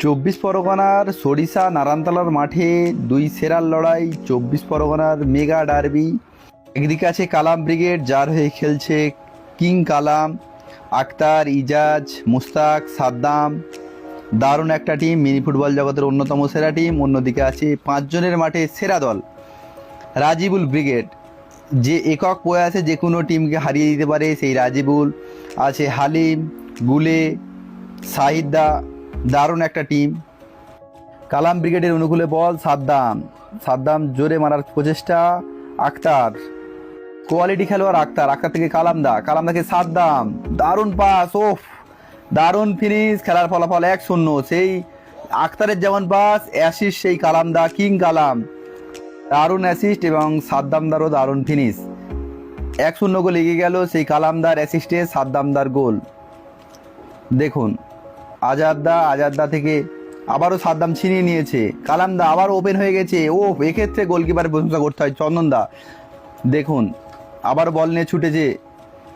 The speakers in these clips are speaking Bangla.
চব্বিশ পরগনার সরিষা নারায়ণতলার মাঠে দুই সেরার লড়াই। চব্বিশ পরগনার মেগা ডার্বি। একদিকে আছে কালাম ব্রিগেড, যার হয়ে খেলছে কিং কালাম, আক্তার, ইজাজ, মুস্তাক, সাদ্দাম। দারুণ একটা টিম, মিনি ফুটবল জগতের অন্যতম সেরা টিম। অন্যদিকে আছে 5 জনের মাঠে সেরা দল রাজিবুল ব্রিগেড, যে একক প্রয়াসে যে কোনো টিমকে হারিয়ে দিতে পারে সেই রাজিবুল। আছে হালিম, গুলে, সাহিদা। দারুণ একটা টিম। কালাম ব্রিগেডের অনুকূলে বল সাদ্দাম, সাদ্দাম জোরে মারার প্রচেষ্টা। আক্তার, কোয়ালিটি খেলোয়াড় আক্তার, আক্তার থেকে কালামদা, কালাম থেকে সাদ্দাম। দারুণ পাস, ওফ দারুণ ফিনিশ। খেলার ফলাফল 1-0। সেই আক্তারের যেমন পাস, অ্যাসিস্ট সেই কালামদা, কিং কালাম। দারুণ অ্যাসিস্ট এবং সাদ্দামদারও দারুণ ফিনিশ। 1-0 গোল এগিয়ে গেল সেই কালামদার অ্যাসিস্টে সাদ্দামদার গোল। দেখুন আজাদদা থেকে আবারও সাদ্দাম ছিনিয়ে নিয়েছে। কালামদা আবার ওপেন হয়ে গেছে। ও এক্ষেত্রে গোলকিপারের প্রশংসা করতে হয়, চন্দনদা। দেখুন আবার বল নিয়ে ছুটেছে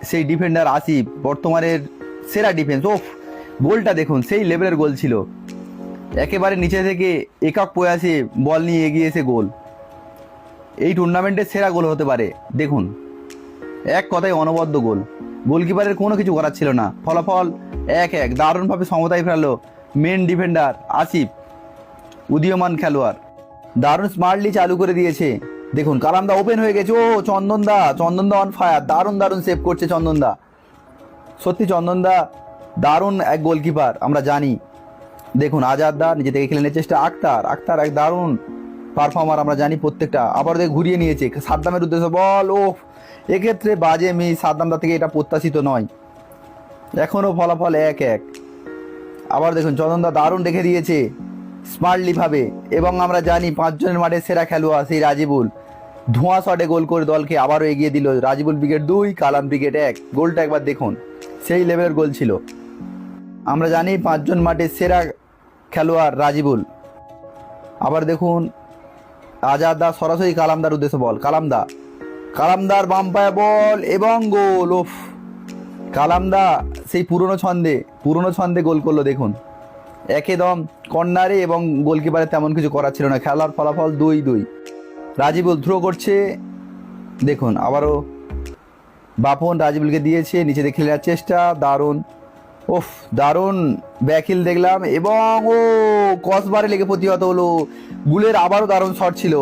সেই ডিফেন্ডার আসিফ, বর্তমানের সেরা ডিফেন্স। ওফ গোলটা দেখুন, সেই লেভেলের গোল ছিল। একেবারে নিচে থেকে একক প্রয়াসে বল নিয়ে এগিয়েছে গোল। এই টুর্নামেন্টের সেরা গোল হতে পারে। দেখুন এক কথায় অনবদ্য গোল, গোলকিপারের কোনো কিছু করার ছিল না। ফলাফল 1-1। দারুণভাবে সমতায় ফেললো মেন ডিফেন্ডার আসিফ, উদীয়মান খেলোয়াড়। দারুণ স্মার্টলি চালু করে দিয়েছে। দেখুন কালামদা ওপেন হয়ে গেছে। ও চন্দনদা অন ফায়ার, দারুণ সেভ করছে চন্দনদা। সত্যি চন্দনদা দারুণ এক গোলকিপার, আমরা জানি। দেখুন আজাদদা নিজে থেকে খেলে নেওয়ার চেষ্টা। আক্তার এক দারুণ পারফর্মার, আমরা জানি প্রত্যেকটা। আবার দেখে ঘুরিয়ে নিয়েছে সাদ্দামের উদ্দেশ্যে বল। ও এক্ষেত্রে বাজে মিস, সাদ্দামদা থেকে এটা প্রত্যাশিত নয়। এখনও ফলাফল 1-1। আবার দেখুন চন্দনদা দারুণ রেখে দিয়েছে স্মার্টলি ভাবে। এবং আমরা জানি 5 জনের মাঠে সেরা খেলোয়াড় সেই রাজিবুল, ধোঁয়া শটে গোল করে দলকে আবারও এগিয়ে দিল। রাজিবুল ব্রিগেড 2, কালাম ব্রিগেড 1। গোলটা একবার দেখুন, সেই লেভেলের গোল ছিল। আমরা জানি 5 জন মাঠে সেরা খেলোয়াড় রাজিবুল। আবার দেখুন আজাদদা সরাসরি কালামদার উদ্দেশ্যে বল। কালামদার বাম পায়ে বল এবং গোল। ওফ কালামদা সেই পুরনো ছন্দে গোল করলো। দেখুন একদম কর্নারে, এবং গোলকিপারের তেমন কিছু করার ছিল না। খেলার ফলাফল 2-2। রাজিবুল থ্রো করছে। দেখুন আবারও বাপন রাজিবুলকে দিয়েছে, নিচে দিয়ে খেলার চেষ্টা। দারুণ ব্যাকহিল দেখলাম, এবং কসবারে লেগে প্রতিহত হলো। গুলের আবারও দারুণ শট ছিল,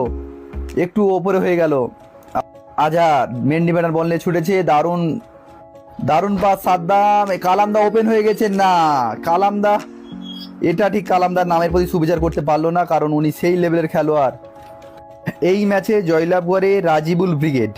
একটু ওপরে হয়ে গেল। আজাদ মেন ডিফেন্ডার বল নিয়ে ছুটেছে। দারুণ পাস সাদ্দাম। কালামদা ওপেন হয়ে গেছে। না কালামদা, এটা ঠিক কালামদার নামের প্রতি সুবিচার করতে পারলো না, কারণ উনি সেই লেভেলের খেলোয়াড়। এই ম্যাচে জয়লাভ করে রাজিবুল ব্রিগেড।